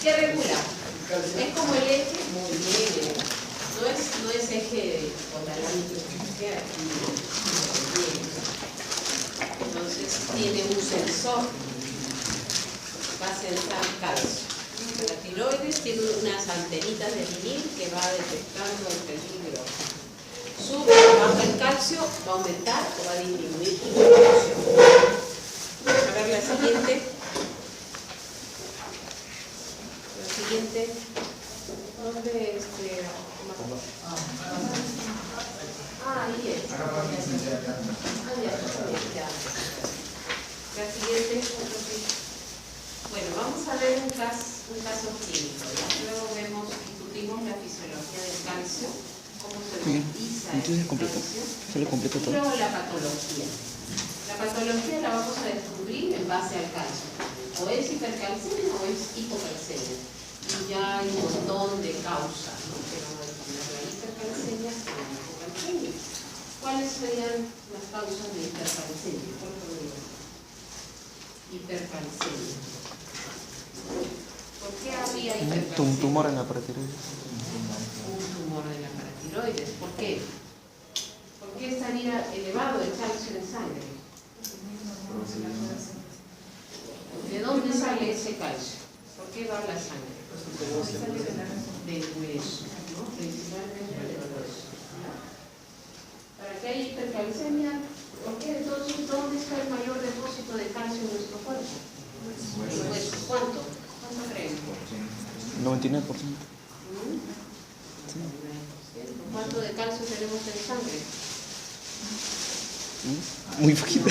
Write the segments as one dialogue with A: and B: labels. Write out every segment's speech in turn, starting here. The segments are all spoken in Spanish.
A: ¿Qué regula? Es como el eje, muy bien, no es eje otalámico, entonces tiene un sensor, va a sensar calcio. La tiroides tiene unas antenitas de vinil que va detectando el peligro. Sube o baja el calcio, va a aumentar o va a disminuir su producción. Vamos a ver la siguiente. ¿Dónde ahí es? Ya. La siguiente. Bueno, vamos a ver un caso clínico. ¿Ya? Luego discutimos la fisiología del calcio, cómo se utiliza el calcio, y luego la patología. La patología la vamos a descubrir en base al calcio. O es hipercalcemia o es hipocalcemia. Y ya hay un montón de causas, ¿no?, que van a determinar la hipercalcemia y la hipocalcemia. ¿Cuáles serían las causas de hipercalcemia? ¿Cuál podría ser? Hipercalcemia. ¿Por qué habría hipercalcemia?
B: Un tumor en la paratiroides.
A: Un tumor en la paratiroides. ¿Por qué? ¿Por qué estaría elevado el calcio en sangre? ¿De dónde sale ese calcio? ¿Por qué va a la sangre? Del hueso, ¿no? Principalmente del hueso. ¿Para qué hay hipercalcemia? ¿Por qué entonces dónde está el mayor depósito de calcio en nuestro cuerpo? El hueso. ¿Cuánto? ¿Cuánto creen?
B: 99%.
A: ¿Cuánto de calcio tenemos en sangre?
B: Muy poquito.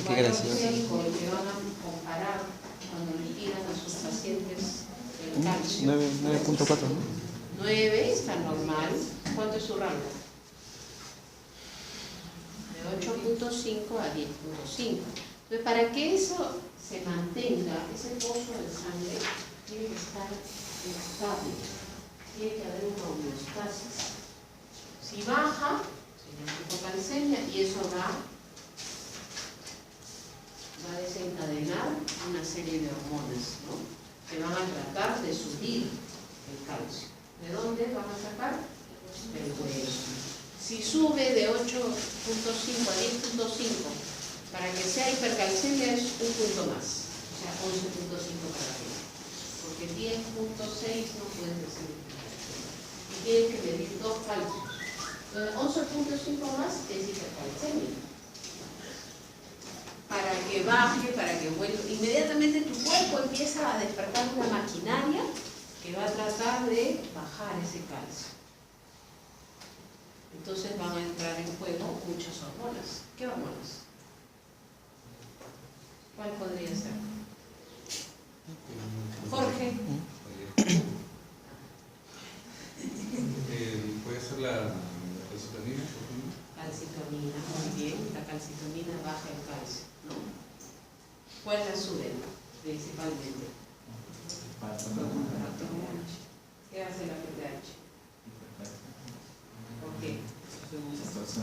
B: Qué gracioso.
A: Que van a comparar cuando le tiran a sus pacientes el calcio.
B: 9.4, ¿no?
A: 9 está normal. ¿Cuánto es su rango? De 8.5 a 10.5. Entonces, para que eso se mantenga, ese pozo de sangre tiene que estar estable. Tiene que haber una homeostasis. Si baja, se llama hipocalcemia y eso va a desencadenar una serie de hormonas, ¿no?, que van a tratar de subir el calcio. ¿De dónde van a sacar? Del hueso. Si sube de 8.5 a 10.5, para que sea hipercalcemia es un punto más, o sea, 11.5 para arriba. Porque 10.6 no puede ser hipercalcemia. Y tienes que medir 2 calcios. 11.5 más es hipercalcemia. Para que baje, para que vuelva. Inmediatamente tu cuerpo empieza a despertar una maquinaria que va a tratar de bajar ese calcio. Entonces van a entrar en juego muchas hormonas. ¿Qué hormonas? ¿Cuál podría ser? Jorge.
C: Puede ser la calcitonina.
A: Calcitonina, muy bien. La calcitonina baja el calcio, ¿no? ¿Cuál la sube principalmente? ¿Qué hace la PTH? ¿Por qué?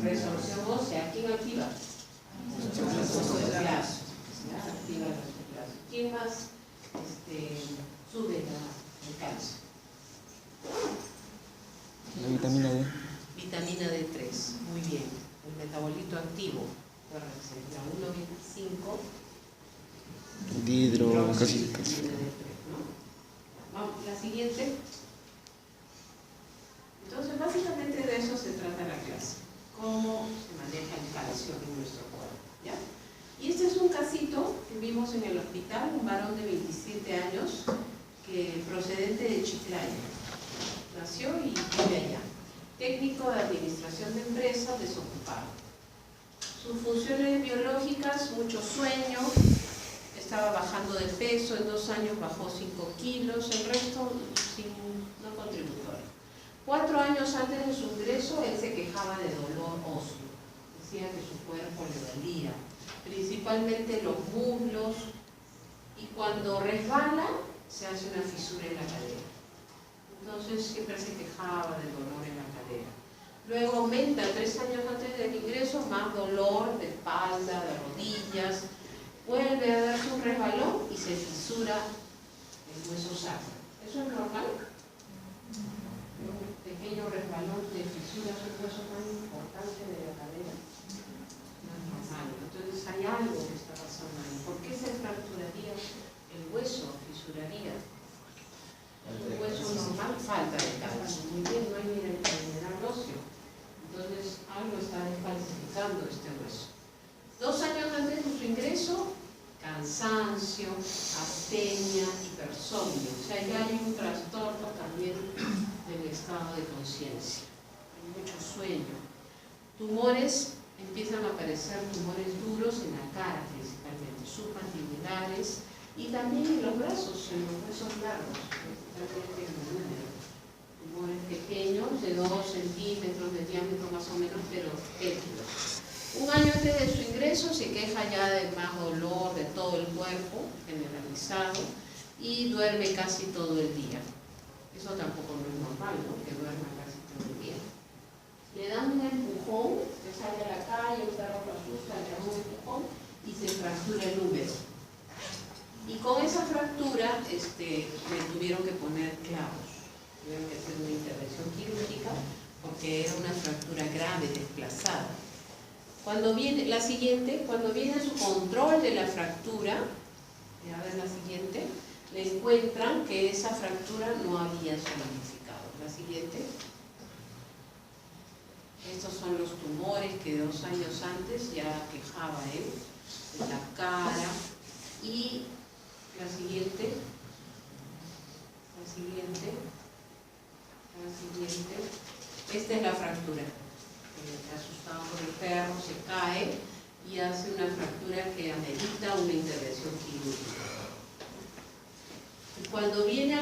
A: Resorción ósea. ¿Quién activa? Activa el resoplazo. ¿Quién más sube el calcio?
B: La vitamina D.
A: Vitamina D3, muy bien. El metabolito activo, acuérdense, la 1,25
B: Dihidro, casi.
A: vitamina D3, ¿no? Vamos, la siguiente. Entonces, básicamente de eso se trata la clase. Cómo se maneja el calcio en nuestro cuerpo, ¿ya? Y este es un casito que vimos en el hospital, un varón de 27 años, que procedente de Chiclayo. Nació y vive allá. Técnico de administración de empresas, desocupado. Sus funciones biológicas, mucho sueño, estaba bajando de peso, en 2 años bajó 5 kilos, el resto no contributorio. 4 años antes de su ingreso, él se quejaba de dolor óseo. Decía que su cuerpo le dolía, principalmente los muslos, y cuando resbala, se hace una fisura en la cadera. entonces siempre se quejaba del dolor en la cadera. Luego aumenta 3 años antes del ingreso, más dolor de espalda, de rodillas, vuelve a darse un resbalón y se fisura el hueso sacro. ¿Eso es normal? Un pequeño resbalón te fisuras un hueso tan importante de la cadera. No es normal. Entonces hay algo que está pasando ahí. ¿Por qué se fracturaría el hueso? Fisuraría. Un hueso normal, falta de calcio. Muy bien, no hay mineral óseo. Entonces algo está descalcificando este hueso. 2 años antes de su ingreso, cansancio, astenia, hipersomnio. O sea, ya hay un trastorno también del estado de conciencia. Hay mucho sueño. Tumores, empiezan a aparecer tumores duros en la cara principalmente, submandibulares y también en los brazos, en los huesos largos, principalmente en el húmero. Tumores pequeños de 2 centímetros de diámetro más o menos, pero pétreos. 1 año antes de su ingreso se queja ya de más dolor de todo el cuerpo, generalizado, y duerme casi todo el día. Eso tampoco no es normal, ¿no? Que duerma casi todo el día. Le dan un empujón, que sale a la calle, un perro lo asusta, le dan un empujón y se fractura el húmero. Y con esa fractura le tuvieron que poner clavos. Tuvieron que hacer una intervención quirúrgica porque era una fractura grave, desplazada. Cuando viene la siguiente, cuando viene su control de la fractura, a ver la siguiente, le encuentran que esa fractura no había solidificado. La siguiente. Estos son los tumores que 2 años antes ya quejaba él, en la cara. Y la siguiente. Esta es la fractura. Asustado por el perro, se cae y hace una fractura que amerita una intervención quirúrgica. Cuando viene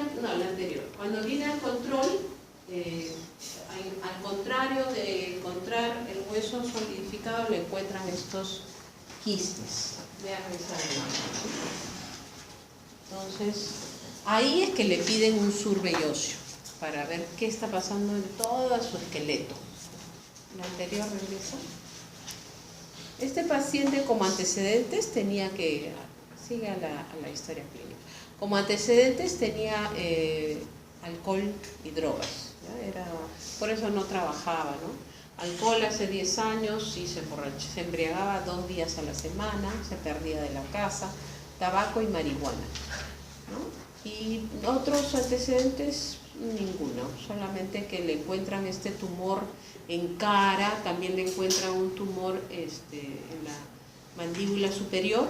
A: cuando viene al control, al contrario de encontrar el hueso solidificado, le encuentran estos quistes. Vean esa imagen. Entonces, ahí es que le piden un survey óseo para ver qué está pasando en todo su esqueleto. La anterior regresa. Este paciente como antecedentes tenía que, sigue a la historia clínica, como antecedentes tenía alcohol y drogas, ¿ya? Por eso no trabajaba, ¿no? Alcohol hace 10 años y se embriagaba 2 días a la semana, se perdía de la casa, tabaco y marihuana, ¿no? Y otros antecedentes, ninguno, solamente que le encuentran este tumor en cara, también le encuentran un tumor en la mandíbula superior,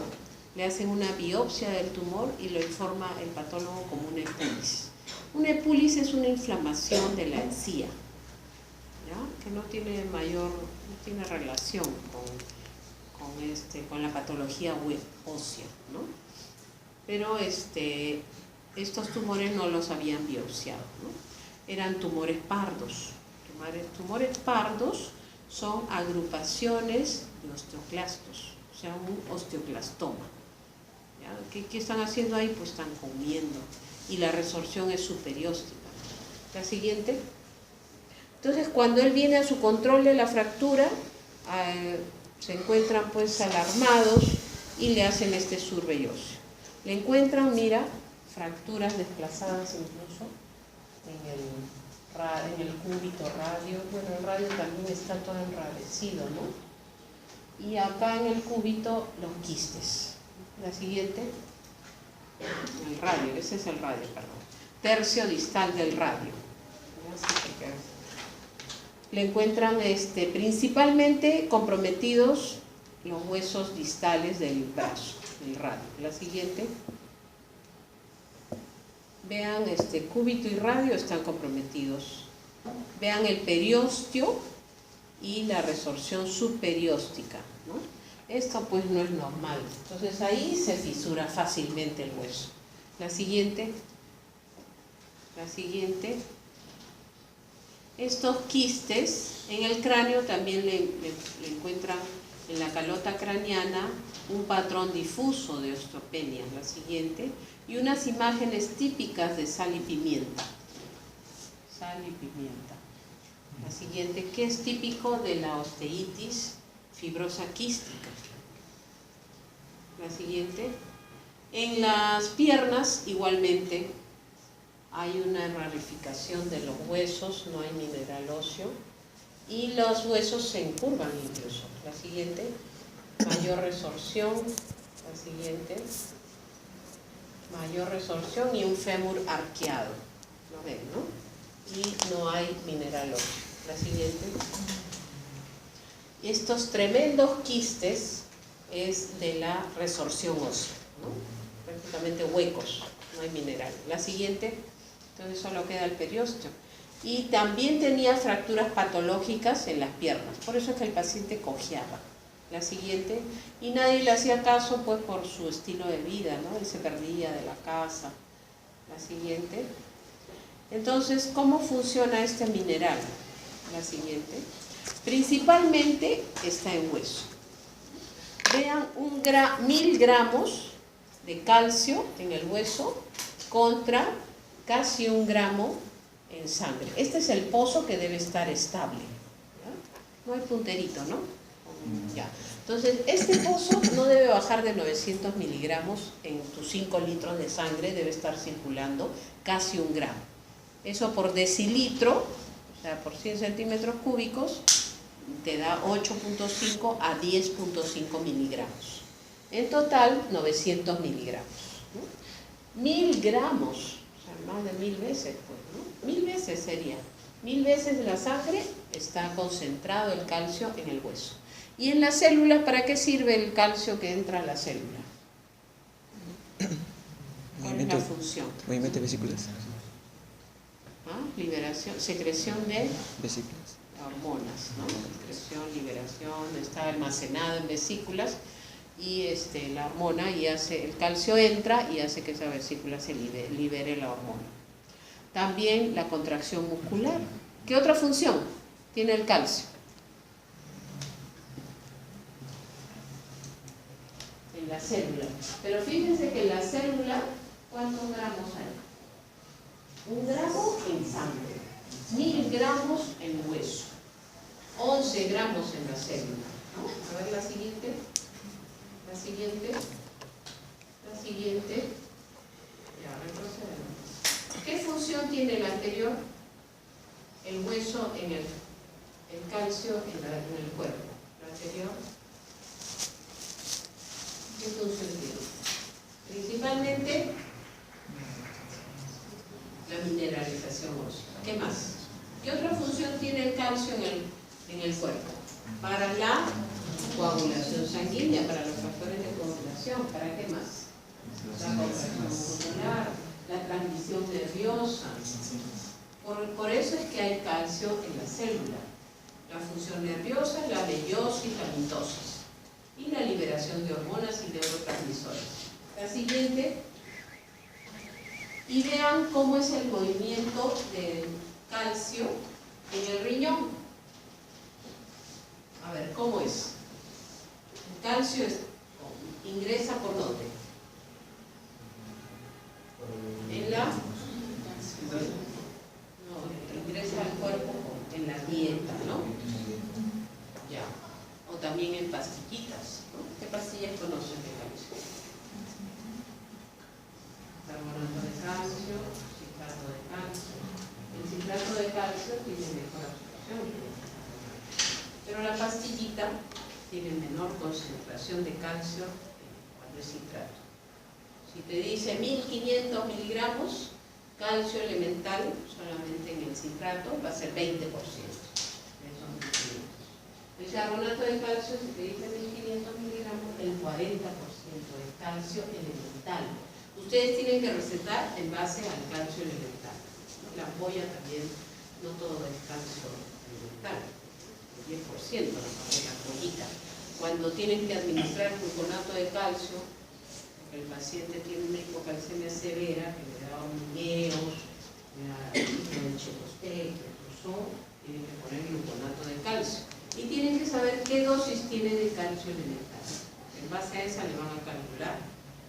A: le hacen una biopsia del tumor y lo informa el patólogo como una epulis. Una epulis es una inflamación de la encía, ¿ya? Que no tiene relación con la patología ósea, ¿no? Pero estos tumores no los habían biopsiado, ¿no? Eran tumores pardos. Tumores pardos son agrupaciones de osteoclastos, o sea, un osteoclastoma. ¿Ya? ¿Qué están haciendo ahí? Pues están comiendo y la resorción es superióstica. La siguiente. Entonces, cuando él viene a su control de la fractura, se encuentran pues alarmados y le hacen este survey óseo. Le encuentran, mira, fracturas desplazadas incluso en el cúbito radio. Bueno, el radio también está todo enrarecido, ¿no? Y acá en el cúbito los quistes. La siguiente. El radio, ese es el radio, perdón. Tercio distal del radio. Le encuentran principalmente comprometidos los huesos distales del brazo, del radio. La siguiente. Vean, cúbito y radio están comprometidos. Vean el periósteo y la resorción subperióstica, ¿no? Esto pues no es normal. Entonces ahí se fisura fácilmente el hueso. La siguiente. Estos quistes en el cráneo también le encuentran en la calota craneana un patrón difuso de osteopenia. La siguiente. Y unas imágenes típicas de sal y pimienta. sal y pimienta. La siguiente, que es típico de la osteitis fibrosa quística. La siguiente, en las piernas igualmente hay una rarificación de los huesos, no hay mineral óseo y los huesos se encurvan incluso. La siguiente, mayor resorción. La siguiente, mayor resorción y un fémur arqueado. ¿Lo ven, no? Y no hay mineral óseo. La siguiente. Estos tremendos quistes es de la resorción ósea, ¿no? Prácticamente huecos, no hay mineral. La siguiente, entonces solo queda el periósteo. Y también tenía fracturas patológicas en las piernas, por eso es que el paciente cojeaba. La siguiente, y nadie le hacía caso pues por su estilo de vida, ¿no? Él se perdía de la casa. La siguiente. Entonces, ¿cómo funciona este mineral? La siguiente. Principalmente está en hueso. Vean 1000 gramos de calcio en el hueso contra casi 1 gramo en sangre. Este es el pozo que debe estar estable. ¿Ya? No hay punterito, ¿no? Ya. Entonces, este pozo no debe bajar de 900 miligramos en tus 5 litros de sangre, debe estar circulando casi 1 gramo. Eso por decilitro, o sea, por 100 centímetros cúbicos, te da 8.5 a 10.5 miligramos. En total, 900 miligramos. ¿No? 1000 gramos, o sea, más de 1000 veces, pues, ¿no? 1000 veces sería. 1000 veces de la sangre está concentrado el calcio en el hueso. ¿Y en las células para qué sirve el calcio que entra a la célula? ¿Cuál es la función?
B: Movimiento de vesículas.
A: ¿Ah? Liberación, secreción de
B: Vesículas.
A: hormonas, ¿no? Secreción, liberación, está almacenado en vesículas y la hormona y el calcio entra y hace que esa vesícula se libere la hormona. También la contracción muscular. ¿Qué otra función tiene el calcio? En la célula. Pero fíjense que en la célula, ¿cuántos gramos hay? 1 gramo en sangre, 1000 gramos en hueso, 11 gramos en la célula, ¿no? A ver la siguiente, la siguiente, la siguiente, ya retrocedemos. ¿Qué función tiene el anterior? El hueso en el calcio en el cuerpo. El anterior, ¿qué función tiene? Principalmente la mineralización ósea. ¿Qué más? ¿Qué otra función tiene el calcio en el cuerpo? Para la coagulación sanguínea, para los factores de coagulación. ¿Para qué más? La contracción muscular, la transmisión nerviosa. Por eso es que hay calcio en la célula. La función nerviosa, la meiosis, la mitosis. Y la liberación de hormonas y neurotransmisores. La siguiente. Y vean cómo es el movimiento del calcio en el riñón. A ver, ¿cómo es? El calcio ingresa ¿por dónde? En la... No, ingresa al cuerpo en la dieta, ¿no? Ya. O también en pastillitas, ¿no? ¿Qué pastillas conocen de calcio? Carbonato de calcio, citrato de calcio. El citrato de calcio tiene mejor absorción, pero la pastillita tiene menor concentración de calcio cuando es citrato. Si te dice 1500 miligramos, calcio elemental solamente en el citrato va a ser 20%. El carbonato de calcio, si te dice 1500 miligramos, el 40% de calcio elemental. Ustedes tienen que recetar en base al calcio elemental. La ampolla también, no todo es calcio elemental, el 10% la ampollita. Cuando tienen que administrar gluconato de calcio, el paciente tiene una hipocalcemia severa, que le da hormigueos, leche posterior, tienen que poner gluconato de calcio. Y tienen que saber qué dosis tiene de calcio elemental. En base a esa le van a calcular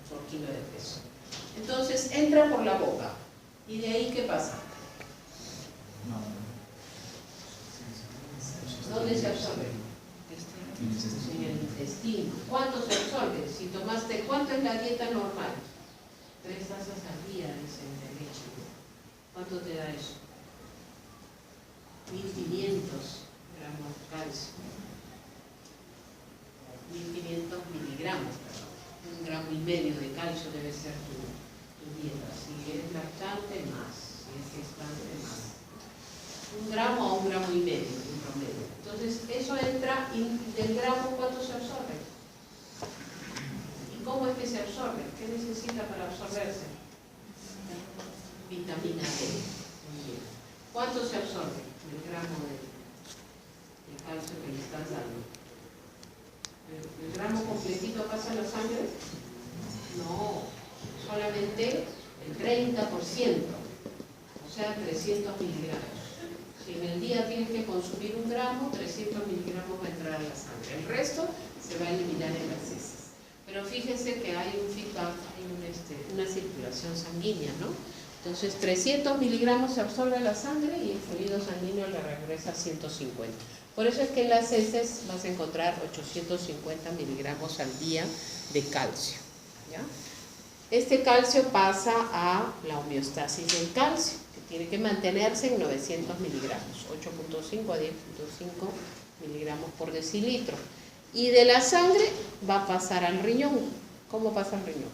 A: por kilo de peso. Entonces entra por la boca. ¿Y de ahí qué pasa? ¿Dónde se absorbe? En el intestino. ¿Cuánto se absorbe? Si tomaste, ¿cuánto es la dieta normal? 3 tazas al día, dicen, de leche. ¿Cuánto te da eso? 1500 gramos de calcio. 1500 miligramos, perdón. 1,5 gramos de calcio debe ser tu dieta. Si eres lactante, más. Si es gestante, más. 1 gramo a 1,5 gramos en promedio. Entonces, eso entra y del gramo, ¿cuánto se absorbe? ¿Y cómo es que se absorbe? ¿Qué necesita para absorberse? Vitamina D. Muy bien. ¿Cuánto se absorbe del gramo de calcio que le estás dando? ¿El gramo completito pasa a la sangre? No, solamente el 30%, o sea, 300 miligramos. Si en el día tienes que consumir 1 gramo, 300 miligramos va a entrar a la sangre. El resto se va a eliminar en las heces. Pero fíjense que hay un feedback, hay una circulación sanguínea, ¿no? Entonces 300 miligramos se absorbe a la sangre y el fluido sanguíneo le regresa 150. Por eso es que en las heces vas a encontrar 850 miligramos al día de calcio, ¿ya? Este calcio pasa a la homeostasis del calcio, que tiene que mantenerse en 900 miligramos, 8.5 a 10.5 miligramos por decilitro. Y de la sangre va a pasar al riñón. ¿Cómo pasa al riñón?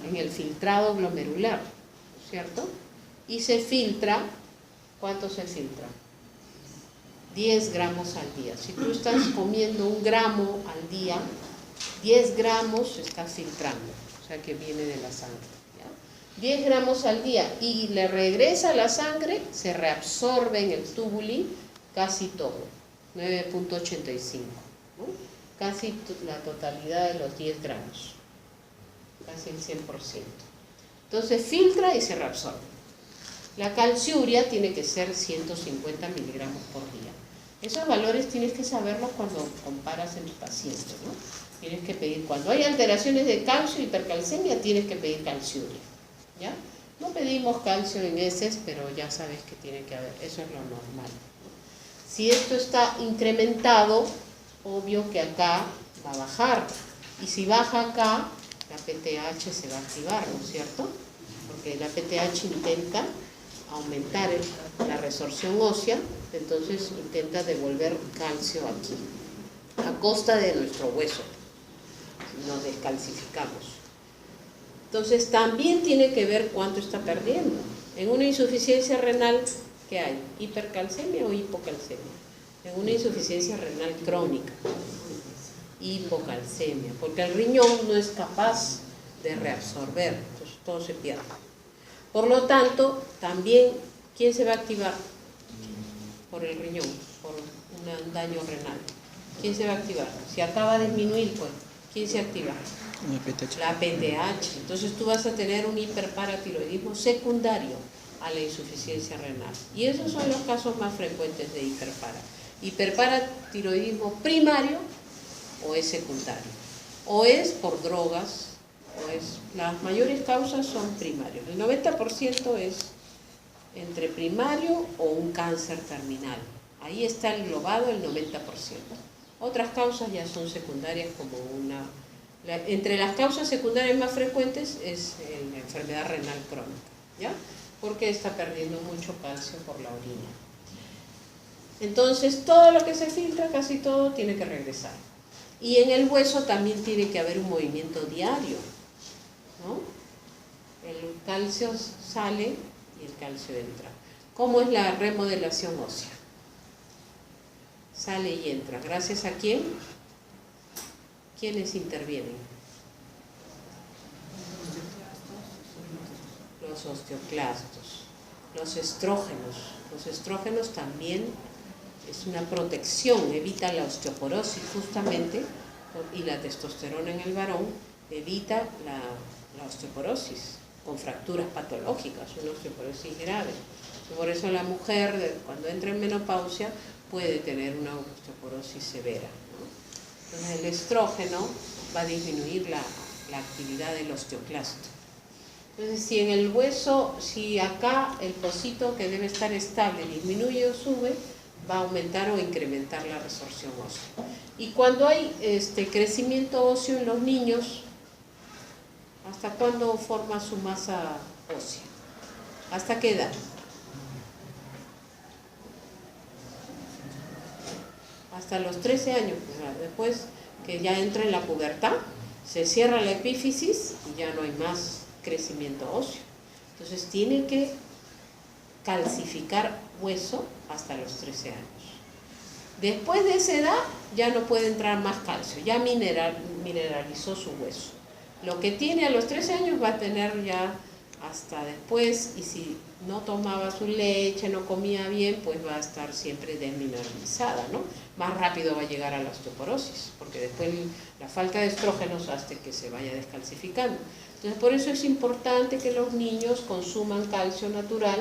A: En el filtrado glomerular, ¿cierto? Y se filtra, ¿cuánto se filtra? 10 gramos al día. Si tú estás comiendo 1 gramo al día, 10 gramos estás filtrando, o sea que viene de la sangre, ¿ya? 10 gramos al día y le regresa a la sangre, se reabsorbe en el tubuli casi todo, 9.85, ¿no? Casi la totalidad de los 10 gramos, casi el 100%. Entonces filtra y se reabsorbe. La calciuria tiene que ser 150 miligramos por día. Esos valores tienes que saberlos cuando comparas en tu paciente, ¿no? Tienes que pedir, cuando hay alteraciones de calcio, hipercalcemia, tienes que pedir calciuria, ¿ya? No pedimos calcio en heces, pero ya sabes que tiene que haber, eso es lo normal. Si esto está incrementado, obvio que acá va a bajar, y si baja acá, la PTH se va a activar, ¿no es cierto? Porque la PTH intenta aumentar la resorción ósea, entonces intenta devolver calcio aquí, a costa de nuestro hueso. Nos descalcificamos. Entonces también tiene que ver cuánto está perdiendo. En una insuficiencia renal, ¿qué hay? ¿Hipercalcemia o hipocalcemia? En una insuficiencia renal crónica, hipocalcemia, porque el riñón no es capaz de reabsorber, entonces todo se pierde. Por lo tanto, también, ¿quién se va a activar? Por el riñón, por un daño renal. ¿Quién se va a activar? Si acaba de disminuir, pues, ¿quién se activa? La PTH. Entonces tú vas a tener un hiperparatiroidismo secundario a la insuficiencia renal. Y esos son los casos más frecuentes de hiperpara. Hiperparatiroidismo primario o es secundario. O es por drogas, o es, las mayores causas son primarios. El 90% es entre primario o un cáncer terminal. Ahí está englobado el 90%. Otras causas ya son secundarias como entre las causas secundarias más frecuentes es la enfermedad renal crónica, ¿ya? Porque está perdiendo mucho calcio por la orina. Entonces todo lo que se filtra, casi todo, tiene que regresar. Y en el hueso también tiene que haber un movimiento diario, ¿no? El calcio sale y el calcio entra. ¿Cómo es la remodelación ósea? Sale y entra. ¿Gracias a quién? ¿Quiénes intervienen? Los osteoclastos, los estrógenos. Los estrógenos también es una protección, evita la osteoporosis justamente, y la testosterona en el varón evita la osteoporosis con fracturas patológicas, una osteoporosis grave. Por eso la mujer, cuando entra en menopausia, puede tener una osteoporosis severa, ¿no? Entonces el estrógeno va a disminuir la actividad del osteoclasto. Entonces, si en el hueso, si acá el pocito que debe estar estable disminuye o sube, va a aumentar o incrementar la resorción ósea. Y cuando hay crecimiento óseo en los niños, ¿hasta cuándo forma su masa ósea? ¿Hasta qué edad? Hasta los 13 años, después que ya entra en la pubertad, se cierra la epífisis y ya no hay más crecimiento óseo. Entonces tiene que calcificar hueso hasta los 13 años. Después de esa edad ya no puede entrar más calcio, ya mineralizó su hueso. Lo que tiene a los 13 años va a tener ya hasta después, y si no tomaba su leche, no comía bien, pues va a estar siempre desmineralizada, ¿no? Más rápido va a llegar a la osteoporosis, porque después la falta de estrógenos hace que se vaya descalcificando. Entonces, por eso es importante que los niños consuman calcio natural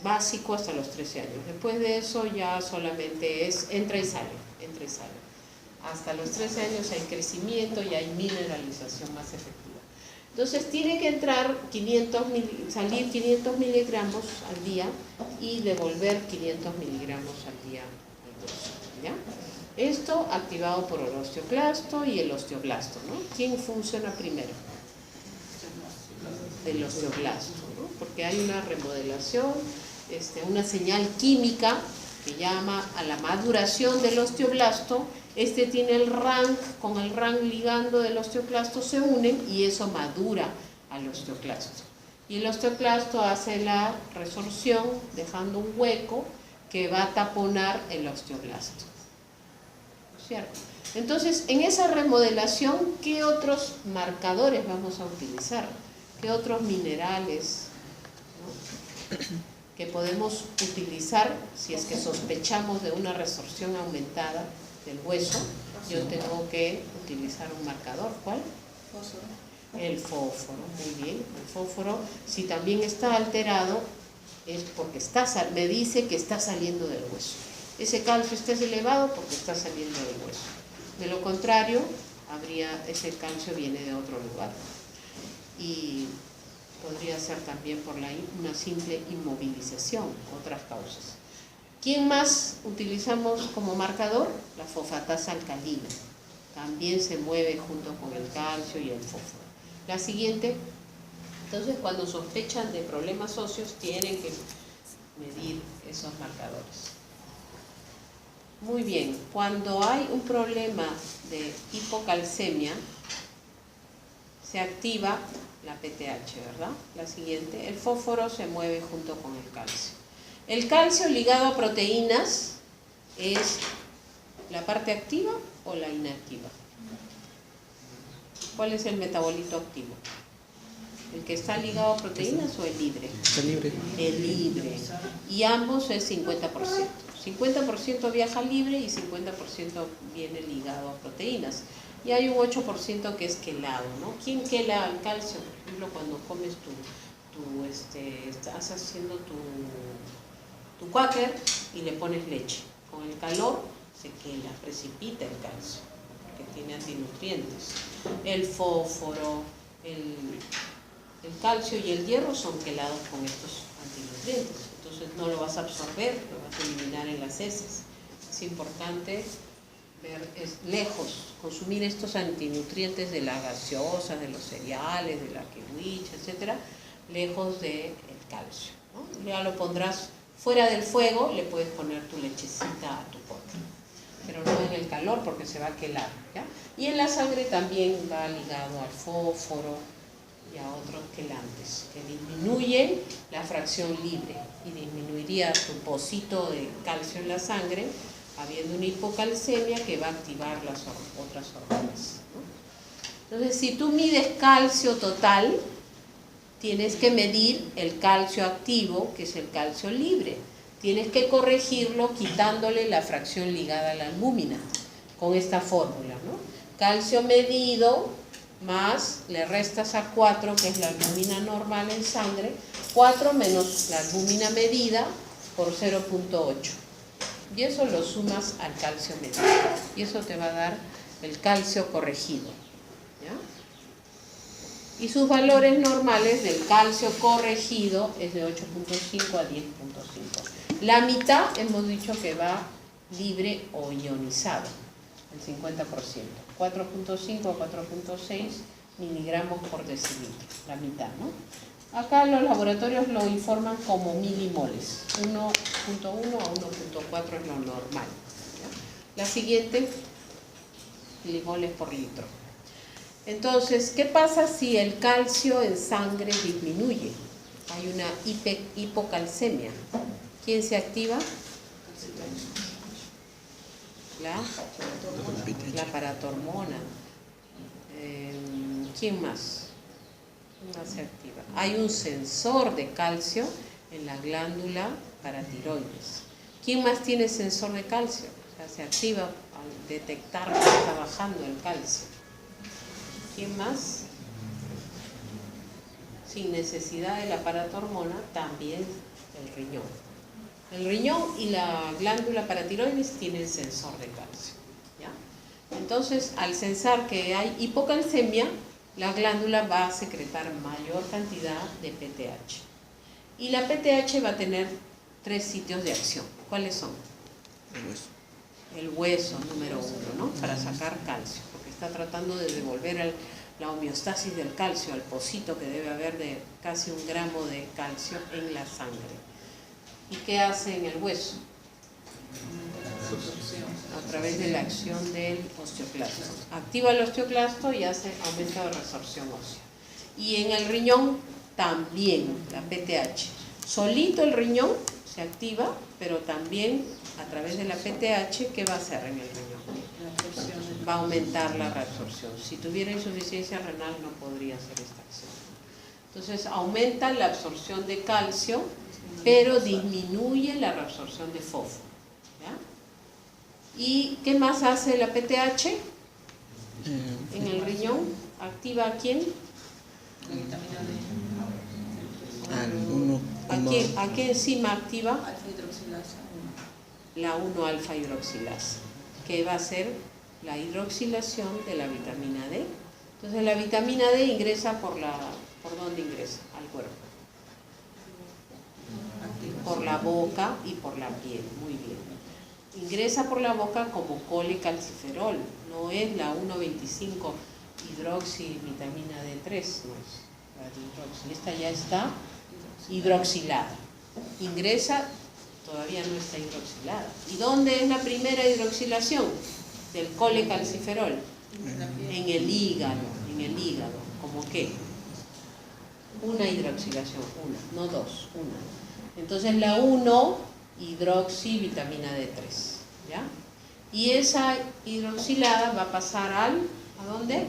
A: básico hasta los 13 años. Después de eso ya solamente es entra y sale, entra y sale. Hasta los 13 años hay crecimiento y hay mineralización más efectiva. Entonces tiene que entrar salir 500 miligramos al día y devolver 500 miligramos al día al hueso, ¿ya? Esto activado por el osteoclasto y el osteoblasto, ¿no? ¿Quién funciona primero? El osteoblasto, ¿no? Porque hay una remodelación, una señal química que llama a la maduración del osteoblasto. Tiene el RANK, con el RANK ligando del osteoclasto se unen y eso madura al osteoclasto. Y el osteoclasto hace la resorción dejando un hueco que va a taponar el osteoblasto. ¿Cierto? Entonces, en esa remodelación, ¿qué otros marcadores vamos a utilizar? ¿Qué otros minerales, ¿no?, que podemos utilizar si es que sospechamos de una resorción aumentada del hueso? Yo tengo que utilizar un marcador. ¿Cuál?
D: Fósforo.
A: El fósforo, muy bien. El fósforo, si también está alterado, es porque me dice que está saliendo del hueso. Ese calcio está elevado porque está saliendo del hueso. De lo contrario, ese calcio viene de otro lugar. Y podría ser también por una simple inmovilización, otras causas. ¿Quién más utilizamos como marcador? La fosfatasa alcalina. También se mueve junto con el calcio y el fósforo. La siguiente, entonces cuando sospechan de problemas óseos tienen que medir esos marcadores. Muy bien, cuando hay un problema de hipocalcemia, se activa la PTH, ¿verdad? La siguiente, el fósforo se mueve junto con el calcio. El calcio ligado a proteínas es la parte activa o la inactiva. ¿Cuál es el metabolito activo? ¿El que está ligado a proteínas o el libre?
B: Está libre.
A: El libre. Y ambos es 50%. 50% viaja libre y 50% viene ligado a proteínas. Y hay un 8% que es quelado, ¿no? ¿Quién quela el calcio? Por ejemplo, cuando comes estás haciendo tu quaker y le pones leche. Con el calor se quela, precipita el calcio, porque tiene antinutrientes. El fósforo, el calcio y el hierro son quelados con estos antinutrientes. Entonces no lo vas a absorber, lo vas a eliminar en las heces. Es importante lejos, consumir estos antinutrientes de las gaseosas, de los cereales, de la kiwicha, etcétera, lejos del calcio, ¿no? Ya lo pondrás fuera del fuego, le puedes poner tu lechecita a tu pote, pero no en el calor porque se va a quelar, ¿ya? Y en la sangre también va ligado al fósforo y a otros quelantes que disminuyen la fracción libre y disminuiría tu pocito de calcio en la sangre, habiendo una hipocalcemia que va a activar las otras hormonas, ¿no? Entonces, si tú mides calcio total, tienes que medir el calcio activo, que es el calcio libre. Tienes que corregirlo quitándole la fracción ligada a la albúmina, con esta fórmula, ¿no? Calcio medido más, le restas a 4, que es la albúmina normal en sangre, 4 menos la albúmina medida por 0.8. Y eso lo sumas al calcio medido. Y eso te va a dar el calcio corregido, ¿ya? Y sus valores normales del calcio corregido es de 8.5 a 10.5. La mitad hemos dicho que va libre o ionizado, el 50%. 4.5 a 4.6 miligramos por decilitro, la mitad, ¿no? Acá los laboratorios lo informan como milimoles, 1.1 a 1.4 es lo normal, ¿ya? La siguiente, milimoles por litro. Entonces, ¿qué pasa si el calcio en sangre disminuye? Hay una hipocalcemia. ¿Quién se activa? La paratormona. ¿Quién más? ¿Quién más se activa? Hay un sensor de calcio en la glándula paratiroides. ¿Quién más tiene sensor de calcio? O sea, se activa al detectar que está bajando el calcio. ¿Quién más? Sin necesidad de la paratormona, también el riñón. El riñón y la glándula paratiroides tienen sensor de calcio, ¿ya? Entonces, al censar que hay hipocalcemia, la glándula va a secretar mayor cantidad de PTH. Y la PTH va a tener 3 sitios de acción. ¿Cuáles son?
B: El hueso.
A: El hueso, número 1, ¿no? Para sacar calcio, porque está tratando de devolver la homeostasis del calcio, al pocito que debe haber de casi 1 gramo de calcio en la sangre. ¿Y qué hace en el hueso? A través de la acción del osteoclasto. Activa el osteoclasto y hace aumento de resorción ósea. Y en el riñón también, la PTH. Solito el riñón se activa, pero también a través de la PTH, ¿qué va a hacer en el riñón? Va a aumentar la reabsorción. Si tuviera insuficiencia renal no podría hacer esta acción. Entonces aumenta la absorción de calcio, pero disminuye la reabsorción de fósforo, ¿ya? ¿Y qué más hace la PTH en el riñón? ¿Activa a quién? ¿A qué enzima activa?
D: Alfa-hidroxilasa 1.
A: La 1-alfa hidroxilasa, que va a ser la hidroxilación de la vitamina D. Entonces la vitamina D ingresa ¿por dónde ingresa? Al cuerpo. Por la boca y por la piel, muy bien. Ingresa por la boca como colecalciferol, no es la 1,25 hidroxivitamina D3, no es la hidroxi. Esta ya está hidroxilada. Ingresa, todavía no está hidroxilada. ¿Y dónde es la primera hidroxilación del colecalciferol? En el hígado, ¿cómo qué? Una hidroxilación, una, no dos, una. Entonces la 1 hidroxivitamina D3, ¿ya? Y esa hidroxilada va a pasar ¿a dónde?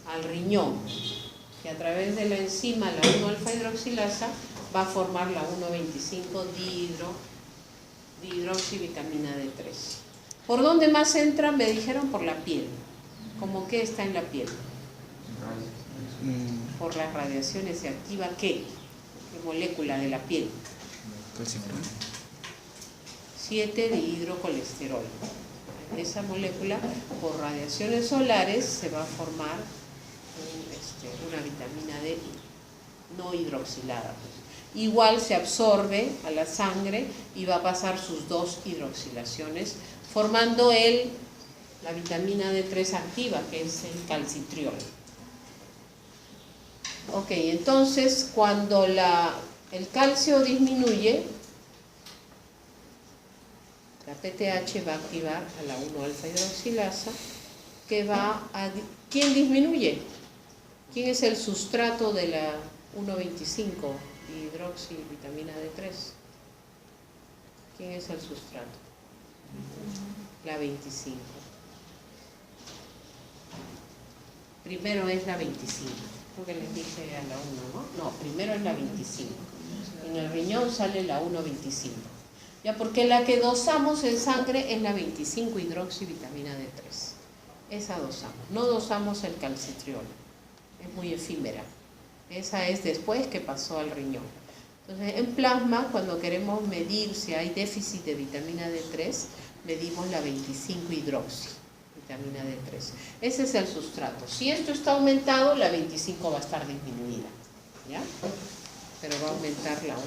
A: Al riñón, que a través de la enzima, la 1-alfa hidroxilasa, va a formar la 1,25 dihidroxivitamina D3. ¿Por dónde más entra? Me dijeron por la piel. ¿Cómo qué está en la piel? Por las radiaciones se activa ¿qué? ¿Qué molécula de la piel? 7-dihidrocolesterol. Esa molécula, por radiaciones solares, se va a formar una vitamina D no hidroxilada. Igual se absorbe a la sangre y va a pasar sus 2 hidroxilaciones, formando la vitamina D3 activa, que es el calcitriol. Ok, entonces cuando el calcio disminuye, la PTH va a activar a la 1-alfa hidroxilasa, que va a... ¿Quién disminuye? ¿Quién es el sustrato de la 1,25 dihidroxivitamina D3? ¿Quién es el sustrato? La 25. Primero es la 25. Creo que les dije a la 1, ¿no? No, primero es la 25. En el riñón sale la 1,25. Ya, porque la que dosamos en sangre es la 25 hidroxivitamina D3. Esa dosamos. No dosamos el calcitriol. Es muy efímera. Esa es después que pasó al riñón. Entonces, en plasma, cuando queremos medir si hay déficit de vitamina D3, medimos la 25 hidroxi, vitamina D3. Ese es el sustrato. Si esto está aumentado, la 25 va a estar disminuida, ¿ya? Pero va a aumentar la 1,25.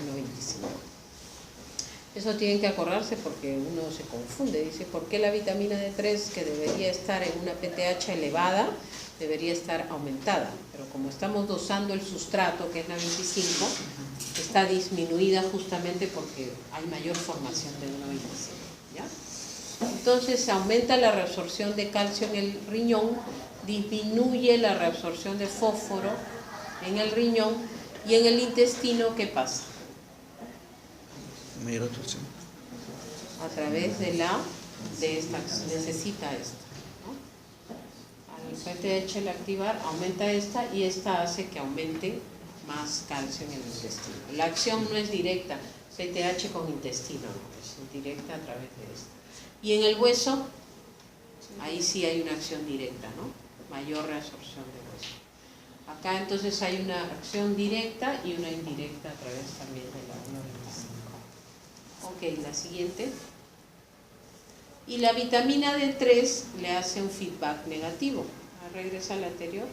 A: Eso tienen que acordarse porque uno se confunde. Dice, ¿por qué la vitamina D3, que debería estar en una PTH elevada, debería estar aumentada? Pero como estamos dosando el sustrato, que es la 25, está disminuida justamente porque hay mayor formación de 1,25, ¿ya? Entonces se aumenta la reabsorción de calcio en el riñón, disminuye la reabsorción de fósforo en el riñón, y en el intestino, ¿qué pasa?
B: Mayor absorción.
A: A través de esta, necesita esta, ¿no? Al PTH al activar aumenta esta, y esta hace que aumente más calcio en el intestino. La acción no es directa, PTH con intestino, no, es indirecta a través de esta. Y en el hueso, ahí sí hay una acción directa, ¿no? Mayor reabsorción de hueso. Acá entonces hay una acción directa y una indirecta a través también de la 1,25. Ok, la siguiente. Y la vitamina D3 le hace un feedback negativo. Regresa a la anterior.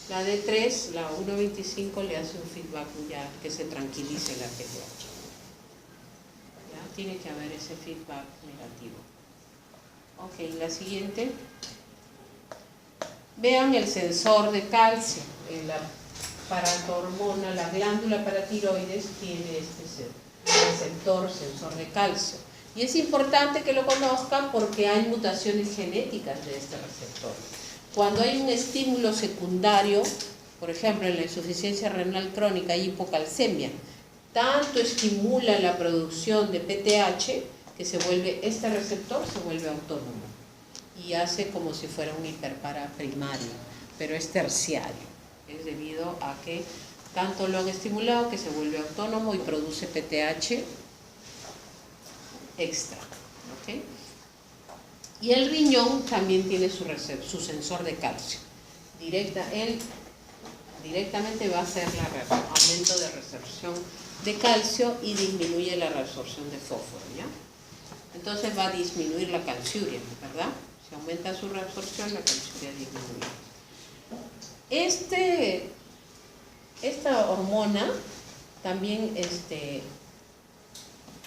A: La D3, la 1,25, le hace un feedback ya que se tranquilice la PTH. ¿Ya? Tiene que haber ese feedback negativo. Ok, la siguiente. Vean el sensor de calcio. La paratormona, la glándula paratiroides, tiene este receptor sensor de calcio. Y es importante que lo conozcan porque hay mutaciones genéticas de este receptor. Cuando hay un estímulo secundario, por ejemplo en la insuficiencia renal crónica hay hipocalcemia, tanto estimula la producción de PTH que este receptor se vuelve autónomo y hace como si fuera un hiperpara primario, pero es terciario. Es debido a que tanto lo han estimulado que se vuelve autónomo y produce PTH extra, ¿ok? Y el riñón también tiene su sensor de calcio. Él directamente va a hacer el aumento de reabsorción de calcio y disminuye la reabsorción de fósforo, ¿ya? Entonces va a disminuir la calciuria, ¿verdad? Si aumenta su reabsorción, la calciuria disminuye. Esta hormona también,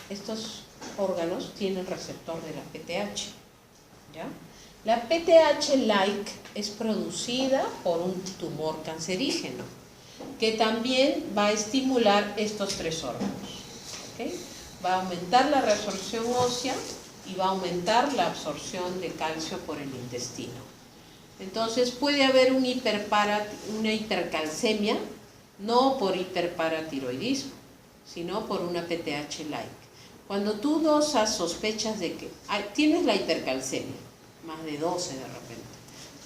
A: estos órganos tienen receptor de la PTH, ¿ya? La PTH-like es producida por un tumor cancerígeno que también va a estimular estos tres órganos, ¿ok? Va a aumentar la reabsorción ósea y va a aumentar la absorción de calcio por el intestino. Entonces puede haber una hipercalcemia, no por hiperparatiroidismo, sino por una PTH-like. Cuando tú dosas, sospechas de que tienes la hipercalcemia, más de 12 de repente,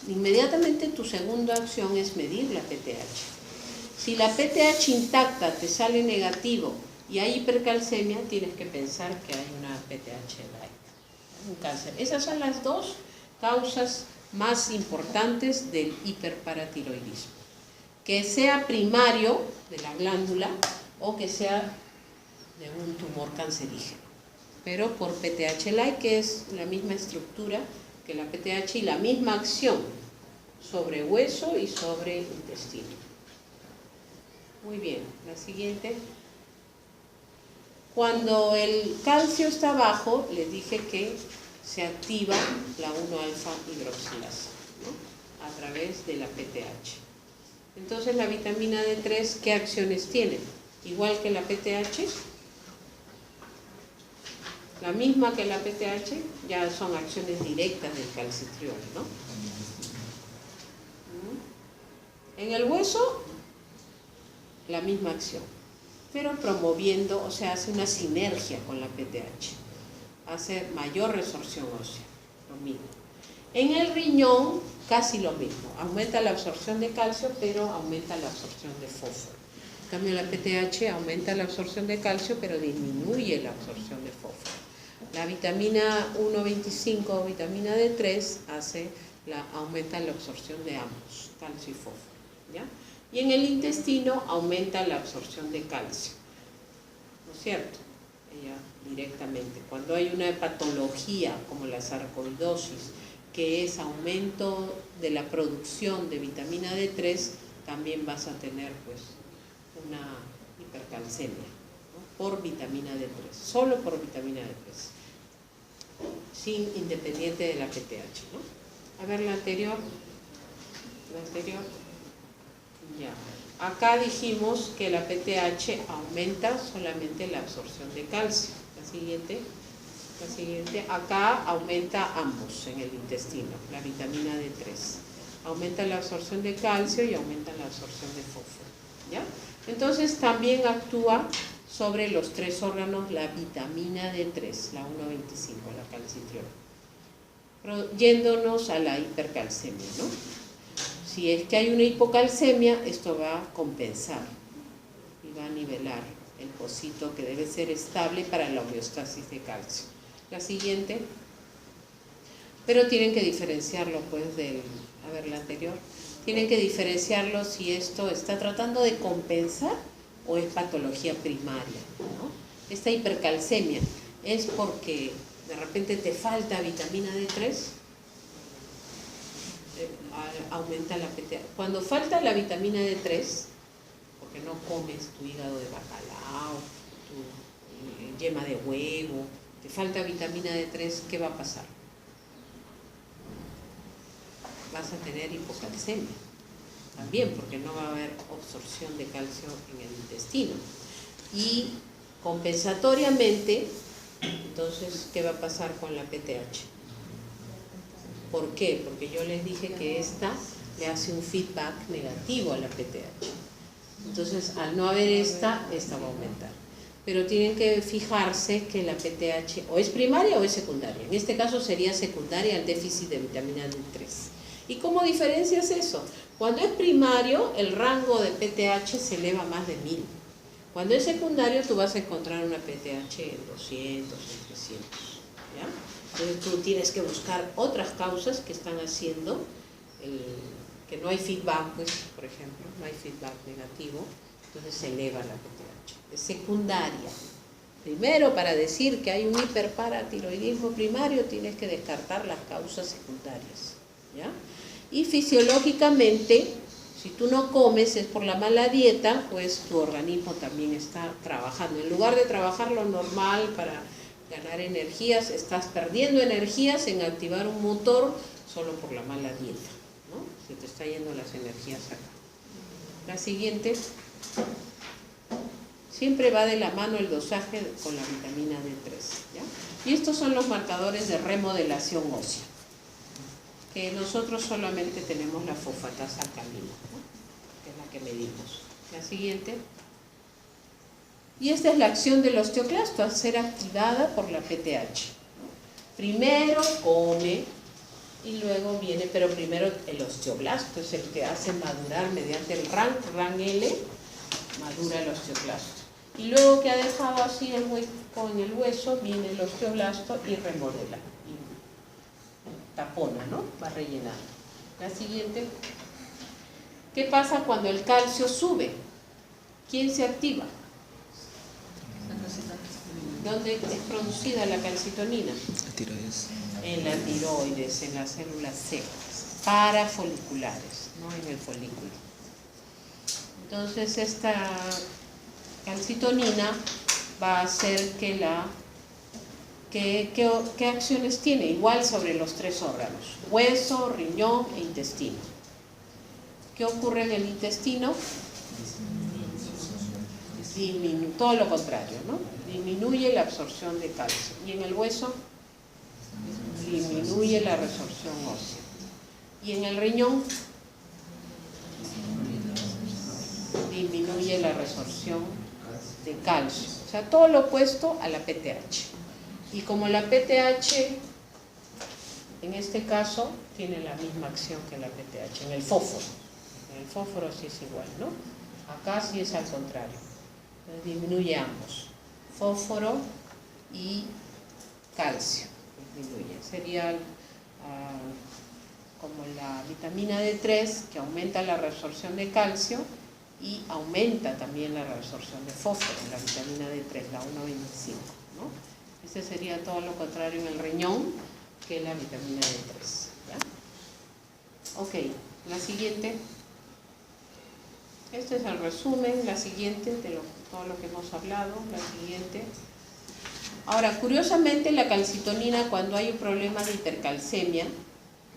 A: inmediatamente tu segunda acción es medir la PTH. Si la PTH intacta te sale negativo y hay hipercalcemia, tienes que pensar que hay una PTH-like, un cáncer. Esas son las dos causas más importantes del hiperparatiroidismo. Que sea primario de la glándula o que sea de un tumor cancerígeno. Pero por PTH-like, que es la misma estructura que la PTH y la misma acción sobre hueso y sobre intestino. Muy bien, la siguiente. Cuando el calcio está bajo, les dije que se activa la 1-alfa hidroxilasa, ¿no? A través de la PTH. Entonces la vitamina D3, ¿qué acciones tiene? Igual que la PTH, la misma que la PTH, ya son acciones directas del calcitriol, ¿no? En el hueso, la misma acción, pero promoviendo, o sea, hace una sinergia con la PTH, hace mayor resorción ósea, lo mismo. En el riñón, casi lo mismo, aumenta la absorción de calcio, pero aumenta la absorción de fósforo. En cambio, la PTH aumenta la absorción de calcio, pero disminuye la absorción de fósforo. La vitamina 1,25 o vitamina D3 aumenta la absorción de ambos, calcio y fósforo, ¿ya? Y en el intestino aumenta la absorción de calcio, ¿no es cierto? Ella directamente. Cuando hay una patología como la sarcoidosis, que es aumento de la producción de vitamina D3, también vas a tener pues una hipercalcemia, ¿no? Por vitamina D3, solo por vitamina D3, sin independiente de la PTH, ¿no? A ver la anterior, ya. Acá dijimos que la PTH aumenta solamente la absorción de calcio. La siguiente, acá aumenta ambos en el intestino, la vitamina D3. Aumenta la absorción de calcio y aumenta la absorción de fósforo, ¿ya? Entonces también actúa sobre los 3 órganos la vitamina D3, la 1,25, la calcitriol. Yéndonos a la hipercalcemia, ¿no? Si es que hay una hipocalcemia, esto va a compensar y va a nivelar el pocito que debe ser estable para la homeostasis de calcio. La siguiente, pero tienen que diferenciarlo pues la anterior, tienen que diferenciarlo si esto está tratando de compensar o es patología primaria, ¿no? Esta hipercalcemia es porque de repente te falta vitamina D3, aumenta la PTH. Cuando falta la vitamina D3, porque no comes tu hígado de bacalao, tu yema de huevo, te falta vitamina D3, ¿qué va a pasar? Vas a tener hipocalcemia también, porque no va a haber absorción de calcio en el intestino. Y compensatoriamente, entonces, ¿qué va a pasar con la PTH? ¿Por qué? Porque yo les dije que esta le hace un feedback negativo a la PTH. Entonces, al no haber esta va a aumentar. Pero tienen que fijarse que la PTH o es primaria o es secundaria. En este caso sería secundaria al déficit de vitamina D3. ¿Y cómo diferencias eso? Cuando es primario, el rango de PTH se eleva a más de 1000. Cuando es secundario, tú vas a encontrar una PTH en 200, en 300. ¿Ya? Entonces tú tienes que buscar otras causas que están haciendo que no hay feedback, pues, por ejemplo, no hay feedback negativo, entonces se eleva la PTH. Es secundaria. Primero, para decir que hay un hiperparatiroidismo primario, tienes que descartar las causas secundarias, ¿ya? Y fisiológicamente, si tú no comes es por la mala dieta, pues tu organismo también está trabajando. En lugar de trabajar lo normal para ganar energías, estás perdiendo energías en activar un motor solo por la mala dieta, ¿no? Se te está yendo las energías acá. La siguiente, siempre va de la mano el dosaje con la vitamina D3, ¿ya? Y estos son los marcadores de remodelación ósea, que nosotros solamente tenemos la fosfatasa alcalina, ¿no? Que es la que medimos. La siguiente. Y esta es la acción del osteoclasto, a ser activada por la PTH. Primero come y luego viene, pero primero el osteoblasto es el que hace madurar mediante el RAN L, madura el osteoclasto. Y luego que ha dejado así el hueco en el hueso, viene el osteoblasto y remodela, y tapona, ¿no? Va rellenando. La siguiente. ¿Qué pasa cuando el calcio sube? ¿Quién se activa? ¿Dónde es producida la calcitonina?
B: La tiroides.
A: En la tiroides, en las células C, parafoliculares, no en el folículo. Entonces esta calcitonina va a hacer que ¿qué acciones tiene? Igual sobre los 3 órganos, hueso, riñón e intestino. ¿Qué ocurre en el intestino? Todo lo contrario, ¿no? Disminuye la absorción de calcio. Y en el hueso, disminuye la resorción ósea. Y en el riñón, disminuye la resorción de calcio. O sea, todo lo opuesto a la PTH. Y como la PTH, en este caso, tiene la misma acción que la PTH, en el fósforo. En el fósforo sí es igual, ¿no? Acá sí es al contrario. Entonces disminuye ambos, fósforo y calcio. Disminuye. Sería como la vitamina D3, que aumenta la reabsorción de calcio y aumenta también la reabsorción de fósforo, la vitamina D3, la 1,25, ¿no? Este sería todo lo contrario en el riñón que la vitamina D3. Ok, la siguiente. Este es el resumen, la siguiente de todo lo que hemos hablado, la siguiente. Ahora, curiosamente, la calcitonina, cuando hay un problema de hipercalcemia,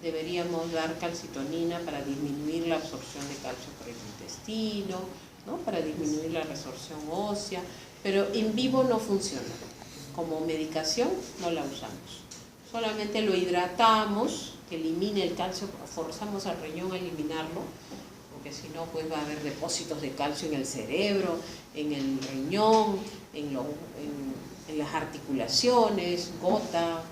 A: deberíamos dar calcitonina para disminuir la absorción de calcio por el intestino, ¿no? Para disminuir la resorción ósea, pero en vivo no funciona. Como medicación no la usamos. Solamente lo hidratamos, que elimine el calcio, forzamos al riñón a eliminarlo, porque si no pues va a haber depósitos de calcio en el cerebro, en el riñón, en las articulaciones, gota,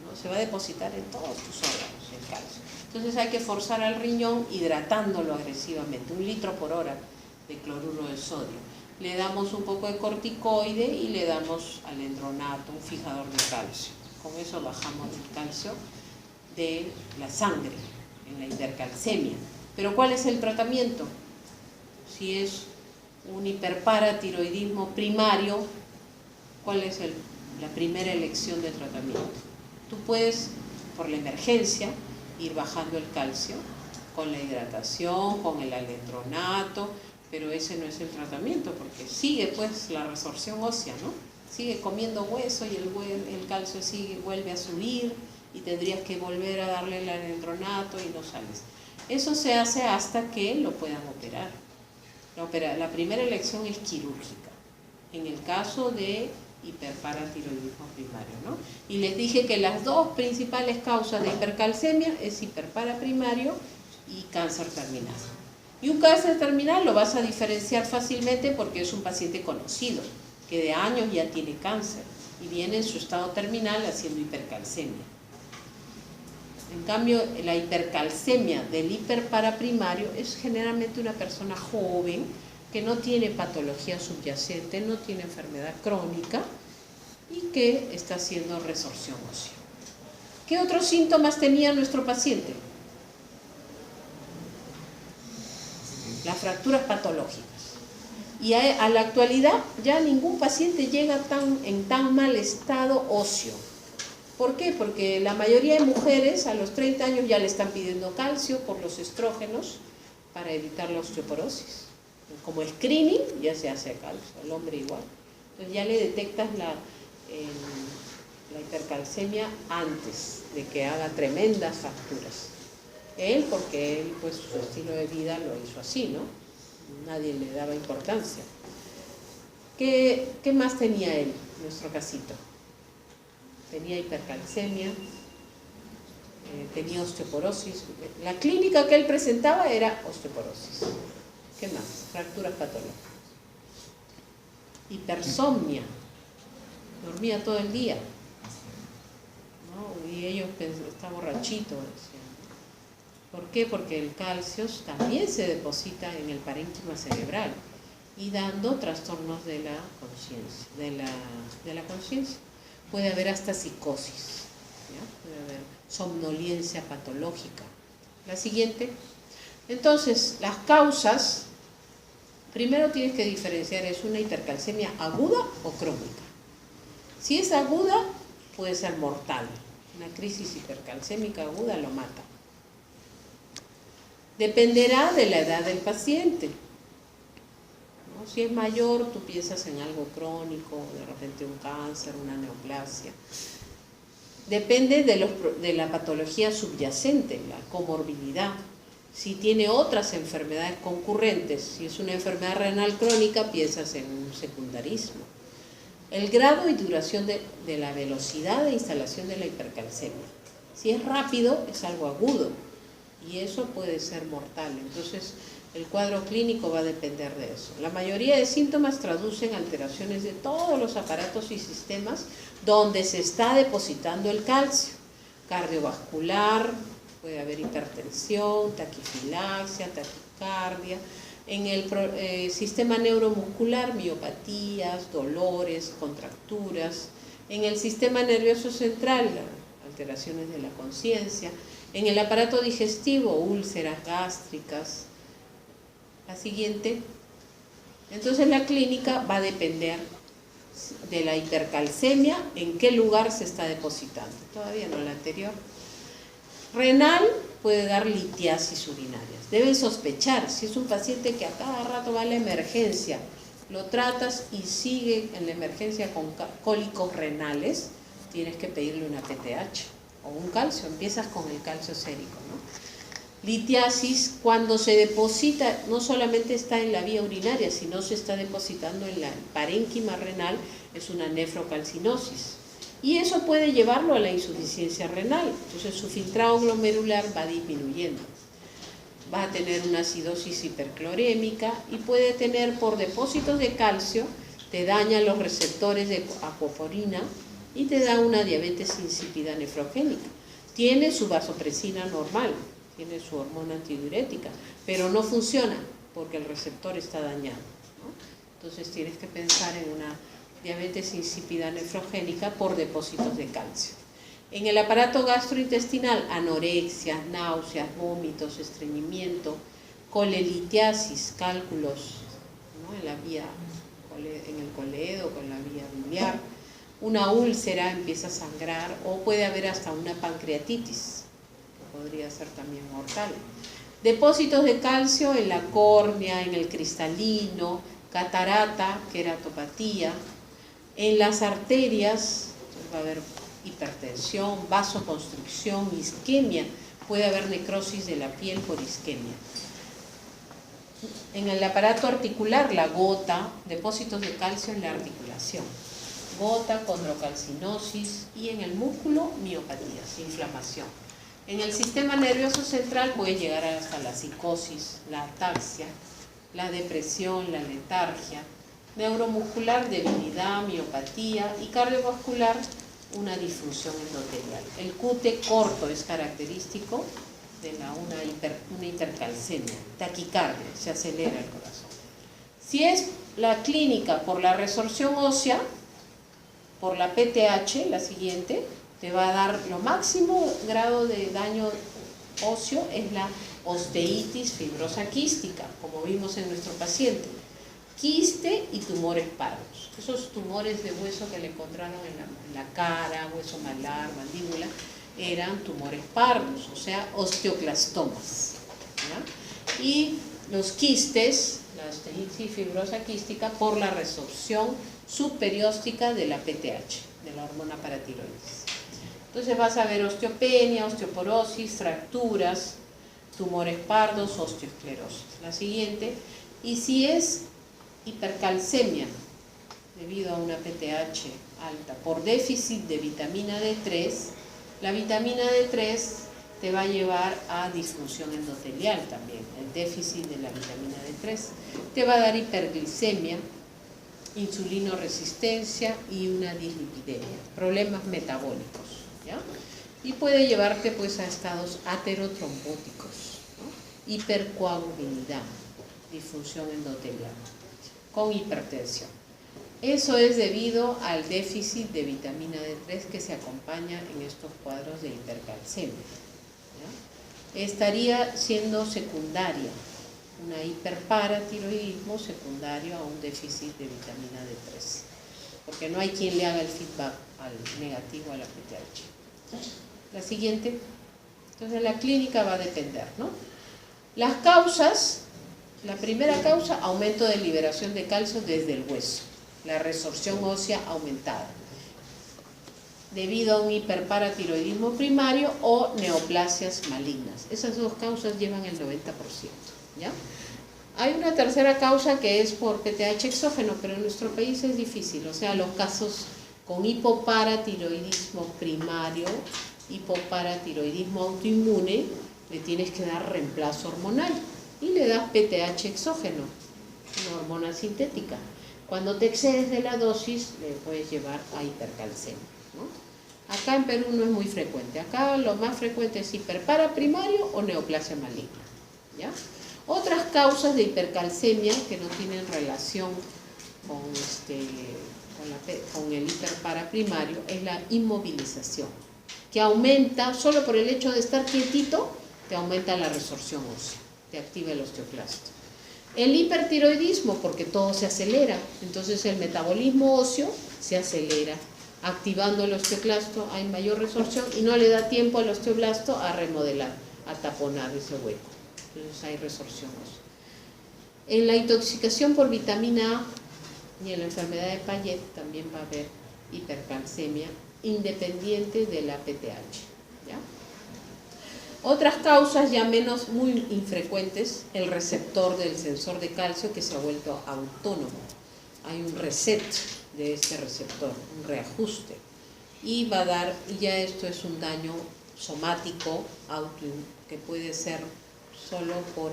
A: ¿no? Se va a depositar en todos tus órganos el calcio. Entonces hay que forzar al riñón hidratándolo agresivamente, 1 litro por hora de cloruro de sodio. Le damos un poco de corticoide y le damos alendronato, un fijador de calcio. Con eso bajamos el calcio de la sangre en la hipercalcemia. Pero ¿cuál es el tratamiento? Si es un hiperparatiroidismo primario, ¿cuál es la primera elección de tratamiento? Tú puedes, por la emergencia, ir bajando el calcio con la hidratación, con el alendronato, pero ese no es el tratamiento, porque sigue pues la resorción ósea, ¿no? Sigue comiendo hueso y el calcio vuelve a subir y tendrías que volver a darle el alendronato y no sales. Eso se hace hasta que lo puedan operar. La primera elección es quirúrgica, en el caso de hiperparatiroidismo primario, ¿no? Y les dije que las dos principales causas de hipercalcemia es hiperparaprimario y cáncer terminal. Y un cáncer terminal lo vas a diferenciar fácilmente porque es un paciente conocido, que de años ya tiene cáncer y viene en su estado terminal haciendo hipercalcemia. En cambio, la hipercalcemia del hiperparaprimario es generalmente una persona joven que no tiene patología subyacente, no tiene enfermedad crónica y que está haciendo resorción ósea. ¿Qué otros síntomas tenía nuestro paciente? Las fracturas patológicas. Y a la actualidad ya ningún paciente llega en tan mal estado óseo. ¿Por qué? Porque la mayoría de mujeres a los 30 años ya le están pidiendo calcio por los estrógenos para evitar la osteoporosis. Como screening ya se hace calcio, al hombre igual. Entonces ya le detectas la hipercalcemia antes de que haga tremendas fracturas. Él, porque él, pues su estilo de vida lo hizo así, ¿no? Nadie le daba importancia. ¿Qué más tenía él, nuestro casito? Tenía hipercalcemia, tenía osteoporosis. La clínica que él presentaba era osteoporosis. ¿Qué más? Fracturas patológicas. Hipersomnia. Dormía todo el día, ¿no? Y ellos pensaban, está borrachito, decían. ¿Por qué? Porque el calcio también se deposita en el parénquima cerebral y dando trastornos de la conciencia, de la conciencia. Puede haber hasta psicosis, ¿ya? Puede haber somnolencia patológica. La siguiente. Entonces, las causas, primero tienes que diferenciar, ¿es una hipercalcemia aguda o crónica? Si es aguda, puede ser mortal. Una crisis hipercalcémica aguda lo mata. Dependerá de la edad del paciente, ¿no? Si es mayor, tú piensas en algo crónico, de repente un cáncer, una neoplasia. Depende de la patología subyacente, la comorbilidad. Si tiene otras enfermedades concurrentes, si es una enfermedad renal crónica, piensas en un secundarismo. El grado y duración de la velocidad de instalación de la hipercalcemia. Si es rápido, es algo agudo. Y eso puede ser mortal. Entonces, el cuadro clínico va a depender de eso. La mayoría de síntomas traducen alteraciones de todos los aparatos y sistemas donde se está depositando el calcio. Cardiovascular, puede haber hipertensión, taquifilaxia, taquicardia. En el sistema neuromuscular, miopatías, dolores, contracturas. En el sistema nervioso central, alteraciones de la conciencia. En el aparato digestivo, úlceras gástricas. La siguiente. Entonces la clínica va a depender de la hipercalcemia, en qué lugar se está depositando. Todavía no la anterior. Renal puede dar litiasis urinarias. Deben sospechar, si es un paciente que a cada rato va a la emergencia, lo tratas y sigue en la emergencia con cólicos renales, tienes que pedirle una PTH o un calcio, empiezas con el calcio sérico, ¿no? Litiasis, cuando se deposita, no solamente está en la vía urinaria, sino se está depositando en la parénquima renal, es una nefrocalcinosis. Y eso puede llevarlo a la insuficiencia renal, entonces su filtrado glomerular va disminuyendo. Va a tener una acidosis hiperclorémica y puede tener por depósitos de calcio, te daña los receptores de apoforina y te da una diabetes insípida nefrogénica. Tiene su vasopresina normal, tiene su hormona antidiurética, pero no funciona porque el receptor está dañado, ¿no? Entonces tienes que pensar en una diabetes insípida nefrogénica por depósitos de calcio. En el aparato gastrointestinal, anorexia, náuseas, vómitos, estreñimiento, colelitiasis, cálculos, ¿no? En la vía, en el coledo, con la vía biliar, una úlcera empieza a sangrar o puede haber hasta una pancreatitis, que podría ser también mortal. Depósitos de calcio en la córnea, en el cristalino, catarata, queratopatía, en las arterias va a haber hipertensión, vasoconstricción, isquemia, puede haber necrosis de la piel por isquemia. En el aparato articular, la gota, depósitos de calcio en la articulación, gota, condrocalcinosis, y en el músculo, miopatías, inflamación. En el sistema nervioso central puede llegar hasta la psicosis, la ataxia, la depresión, la letargia, neuromuscular, debilidad, miopatía, y cardiovascular, una disfunción endotelial. El QT corto es característico de una hipercalcemia, taquicardia, se acelera el corazón. Si es la clínica por la resorción ósea, por la PTH, la siguiente, te va a dar lo máximo grado de daño óseo, es la osteitis fibrosa quística, como vimos en nuestro paciente. Quiste y tumores pardos. Esos tumores de hueso que le encontraron en la cara, hueso malar, mandíbula, eran tumores pardos, o sea, osteoclastomas, ¿ya? Y los quistes, la osteitis fibrosa quística, por la resorción subperióstica de la PTH, de la hormona paratiroides. Entonces vas a ver osteopenia, osteoporosis, fracturas, tumores pardos, osteoesclerosis. La siguiente, y si es hipercalcemia debido a una PTH alta por déficit de vitamina D3, la vitamina D3 te va a llevar a disfunción endotelial también, el déficit de la vitamina D3. Te va a dar hiperglicemia, insulinoresistencia y una dislipidemia, problemas metabólicos, ¿ya? Y puede llevarte pues a estados aterotrombóticos, ¿no? Hipercoagulabilidad, disfunción endotelial, con hipertensión. Eso es debido al déficit de vitamina D3 que se acompaña en estos cuadros de hipercalcemia, ¿ya? Estaría siendo secundaria, una hiperparatiroidismo secundario a un déficit de vitamina D3, porque no hay quien le haga el feedback al negativo a la PTH. La siguiente, entonces la clínica va a depender, ¿no? Las causas, la primera causa, aumento de liberación de calcio desde el hueso, la resorción ósea aumentada, debido a un hiperparatiroidismo primario o neoplasias malignas. Esas dos causas llevan el 90%, ¿ya? Hay una tercera causa que es por PTH exógeno, pero en nuestro país es difícil, o sea, los casos con hipoparatiroidismo primario, hipoparatiroidismo autoinmune, le tienes que dar reemplazo hormonal y le das PTH exógeno, una hormona sintética. Cuando te excedes de la dosis, le puedes llevar a hipercalcemia, ¿no? Acá en Perú no es muy frecuente. Acá lo más frecuente es hiperpara primario o neoplasia maligna, ¿ya? Otras causas de hipercalcemia que no tienen relación con el hiperpara primario es la inmovilización, que aumenta, solo por el hecho de estar quietito, te aumenta la resorción ósea, te activa el osteoclasto. El hipertiroidismo, porque todo se acelera, entonces el metabolismo óseo se acelera activando el osteoclasto, hay mayor resorción y no le da tiempo al osteoblasto a remodelar, a taponar ese hueco. Entonces hay resorción. En la intoxicación por vitamina A y en la enfermedad de Payet también va a haber hipercalcemia independiente de la PTH. ¿Ya? Otras causas ya menos muy infrecuentes, el receptor del sensor de calcio que se ha vuelto autónomo. Hay un reset de este receptor, un reajuste. Y va a dar, ya esto es un daño somático, autoinmune, que puede ser solo por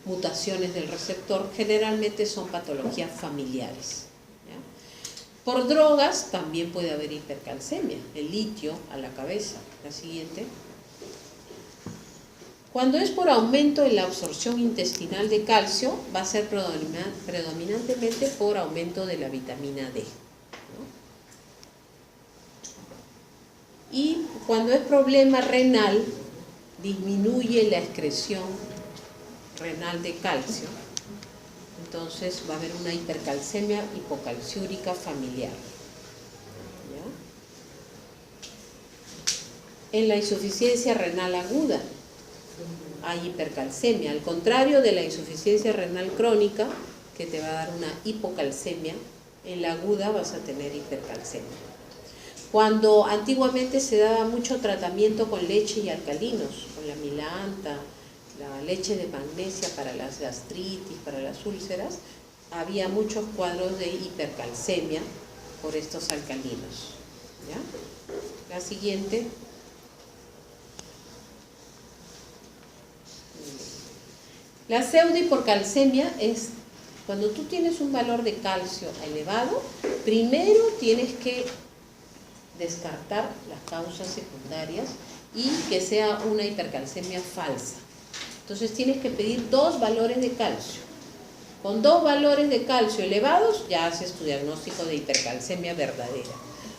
A: mutaciones del receptor, generalmente son patologías familiares. ¿Ya? Por drogas también puede haber hipercalcemia, el litio a la cabeza. La siguiente. Cuando es por aumento en la absorción intestinal de calcio, va a ser predominantemente por aumento de la vitamina D. ¿No? Y cuando es problema renal, disminuye la excreción renal de calcio, entonces va a haber una hipercalcemia hipocalciúrica familiar. ¿Ya? En la insuficiencia renal aguda hay hipercalcemia, al contrario de la insuficiencia renal crónica, que te va a dar una hipocalcemia, en la aguda vas a tener hipercalcemia. Cuando antiguamente se daba mucho tratamiento con leche y alcalinos, con la milanta, la leche de magnesia para las gastritis, para las úlceras, había muchos cuadros de hipercalcemia por estos alcalinos. ¿Ya? La siguiente. La pseudohipercalcemia es cuando tú tienes un valor de calcio elevado, primero tienes que descartar las causas secundarias y que sea una hipercalcemia falsa. Entonces tienes que pedir 2 valores de calcio. Con 2 valores de calcio elevados ya haces tu diagnóstico de hipercalcemia verdadera.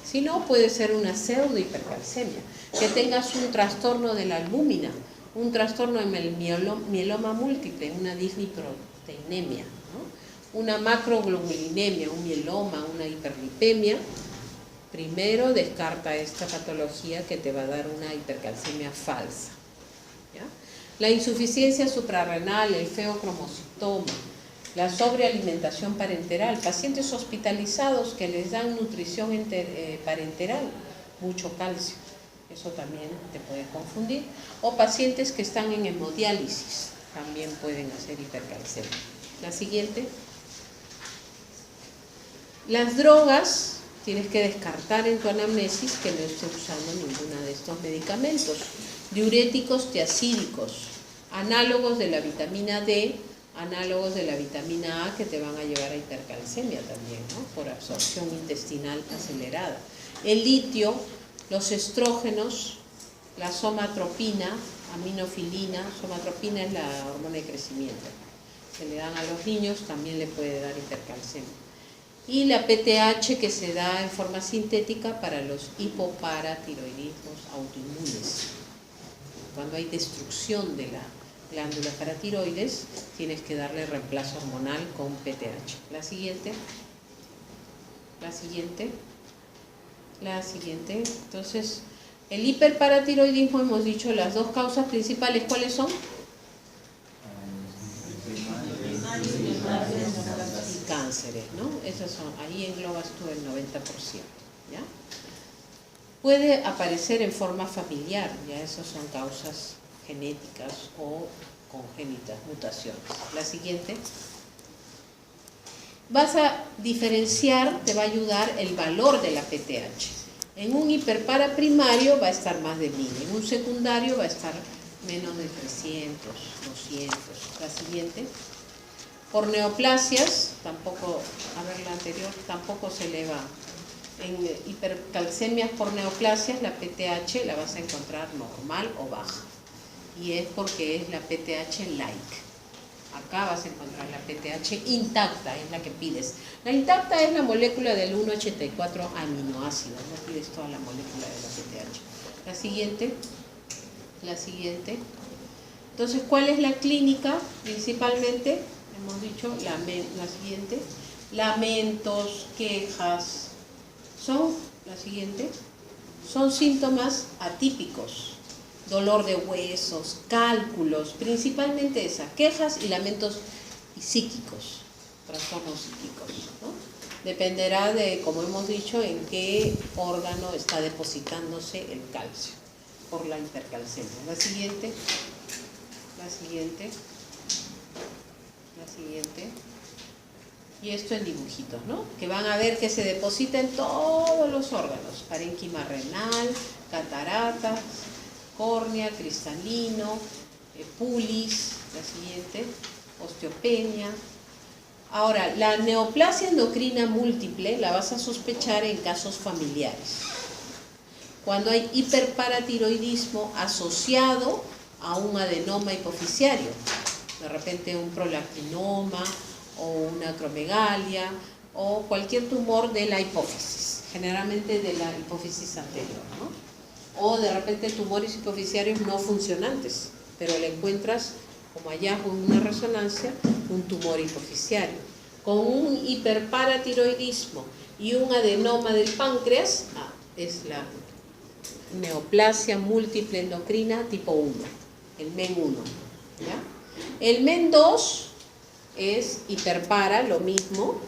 A: Si no, puede ser una pseudohipercalcemia, que tengas un trastorno de la albúmina, un trastorno en el mieloma múltiple, una disliproteinemia, ¿no? Una macroglobulinemia, un mieloma, una hiperlipemia. Primero descarta esta patología que te va a dar una hipercalcemia falsa. ¿Ya? La insuficiencia suprarrenal, el feocromocitoma, la sobrealimentación parenteral, pacientes hospitalizados que les dan nutrición parenteral, mucho calcio, eso también te puede confundir, o pacientes que están en hemodiálisis, también pueden hacer hipercalcemia. La siguiente. Las drogas, tienes que descartar en tu anamnesis que no estés usando ninguno de estos medicamentos. Diuréticos tiacídicos, análogos de la vitamina D, análogos de la vitamina A que te van a llevar a hipercalcemia también, ¿no? Por absorción intestinal acelerada. El litio, los estrógenos, la somatropina, aminofilina, somatropina es la hormona de crecimiento, se le dan a los niños, también le puede dar hipercalcemia. Y la PTH que se da en forma sintética para los hipoparatiroidismos autoinmunes. Cuando hay destrucción de la glándula paratiroides, tienes que darle reemplazo hormonal con PTH. La siguiente. La siguiente. La siguiente. Entonces, el hiperparatiroidismo, hemos dicho las 2 causas principales, ¿cuáles son? Y cánceres, ¿no? Esas son, ahí englobas tú el 90%, ¿ya? Puede aparecer en forma familiar, ya esas son causas genéticas o congénitas, mutaciones. La siguiente. Vas a diferenciar, te va a ayudar el valor de la PTH. En un hiperpara primario va a estar más de 1000, en un secundario va a estar menos de 300, 200. La siguiente. Por neoplasias, tampoco, a ver la anterior, tampoco se eleva. En hipercalcemias por neoplasias, la PTH la vas a encontrar normal o baja. Y es porque es la PTH-like. Acá vas a encontrar la PTH intacta, es la que pides. La intacta es la molécula del 1,84 aminoácido, no pides toda la molécula de la PTH. La siguiente. La siguiente. Entonces, ¿cuál es la clínica? Principalmente, hemos dicho, la siguiente. Lamentos, quejas, la siguiente, son síntomas atípicos. Dolor de huesos, cálculos, principalmente esas, quejas y lamentos psíquicos, trastornos psíquicos, ¿no? Dependerá de, como hemos dicho, en qué órgano está depositándose el calcio por la hipercalcemia. La siguiente. Y esto en dibujitos, ¿no? Que van a ver que se deposita en todos los órganos. Parénquima renal, cataratas, córnea, cristalino, pulis, la siguiente, osteopenia. Ahora, la neoplasia endocrina múltiple la vas a sospechar en casos familiares. Cuando hay hiperparatiroidismo asociado a un adenoma hipoficiario, de repente un prolactinoma o una acromegalia o cualquier tumor de la hipófisis, generalmente de la hipófisis anterior, ¿no? O de repente tumores hipoficiarios no funcionantes, pero le encuentras como hallazgo en una resonancia un tumor hipoficiario. Con un hiperparatiroidismo y un adenoma del páncreas, es la neoplasia múltiple endocrina tipo 1, el MEN1, ¿ya? El MEN2 es hiperpara, lo mismo,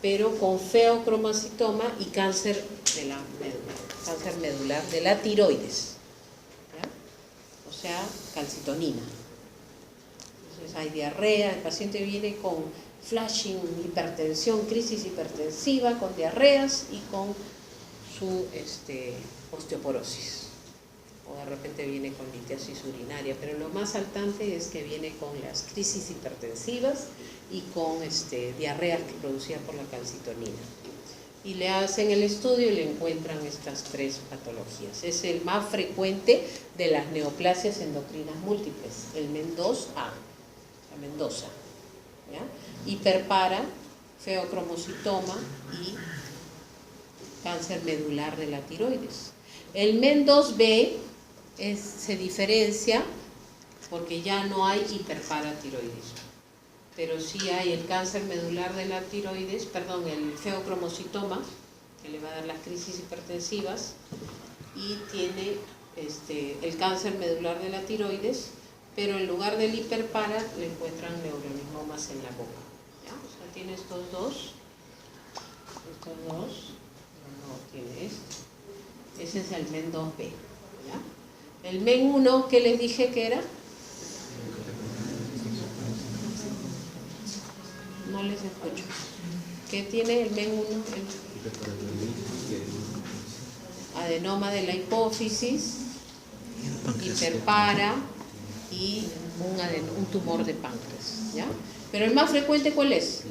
A: pero con feocromocitoma y cáncer de la médula, cáncer medular de la tiroides, ¿ya? O sea, calcitonina. Entonces hay diarrea, el paciente viene con flashing, hipertensión, crisis hipertensiva, con diarreas y con su osteoporosis. O de repente viene con litiasis urinaria, pero lo más saltante es que viene con las crisis hipertensivas y con diarreas que producía por la calcitonina. Y le hacen el estudio y le encuentran estas 3 patologías. Es el más frecuente de las neoplasias endocrinas múltiples, el MEN2A, la Mendoza, ¿ya? Hiperpara, feocromocitoma y cáncer medular de la tiroides. El MEN2B se diferencia porque ya no hay hiperparatiroidismo, pero sí hay el cáncer medular de la tiroides, perdón, el feocromocitoma, que le va a dar las crisis hipertensivas, y tiene el cáncer medular de la tiroides, pero en lugar del hiperpara le encuentran neuronimomas en la boca, ¿ya? O sea, tiene estos dos, no tiene este. Ese es el MEN2B, ¿ya? El MEN1, ¿qué les dije que era? No les escucho. ¿Qué tiene el MEN1? Adenoma de la hipófisis, hiperpara y un tumor de páncreas, ¿ya? Pero el más frecuente, ¿cuál es?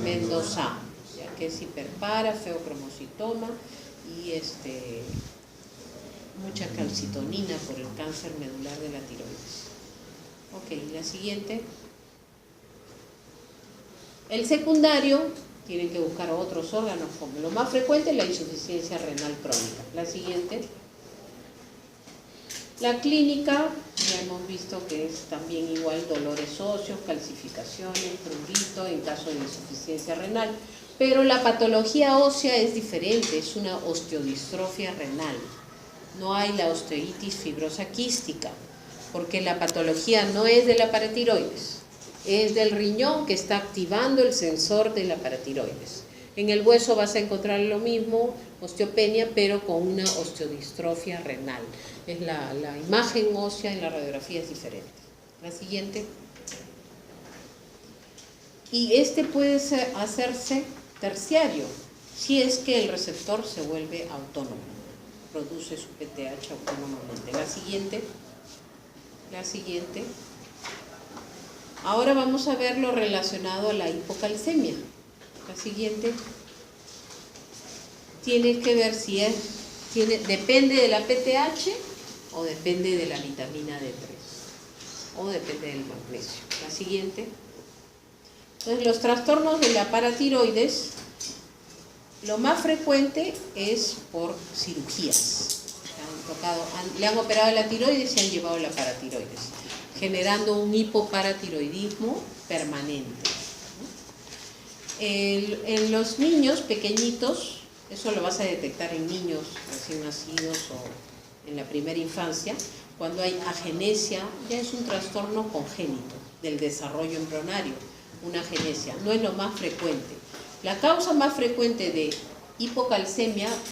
A: MEN2A, ¿ya? Que es hiperpara, feocromocitoma y mucha calcitonina por el cáncer medular de la tiroides. Ok, la siguiente. El secundario, tienen que buscar otros órganos, como lo más frecuente es la insuficiencia renal crónica. La siguiente. La clínica, ya hemos visto que es también igual dolores óseos, calcificaciones, prurito en caso de insuficiencia renal, pero la patología ósea es diferente, es una osteodistrofia renal. No hay la osteoitis fibrosa quística, porque la patología no es de la paratiroides, es del riñón que está activando el sensor de la paratiroides. En el hueso vas a encontrar lo mismo, osteopenia, pero con una osteodistrofia renal. Es la imagen ósea en la radiografía es diferente. La siguiente. Y puede hacerse terciario, si es que el receptor se vuelve autónomo, produce su PTH autónomamente. La siguiente. Ahora vamos a ver lo relacionado a la hipocalcemia. La siguiente. Tienes que ver si depende de la PTH o depende de la vitamina D3 o depende del magnesio. La siguiente. Entonces, los trastornos de la paratiroides, lo más frecuente es por cirugías. Le han operado la tiroides y han llevado la paratiroides, generando un hipoparatiroidismo permanente. En los niños pequeñitos, Eso lo vas a detectar en niños recién nacidos o en la primera infancia. Cuando hay agenesia, ya es un trastorno congénito del desarrollo embrionario, una agenesia. No es lo más frecuente. La causa más frecuente de hipocalcemia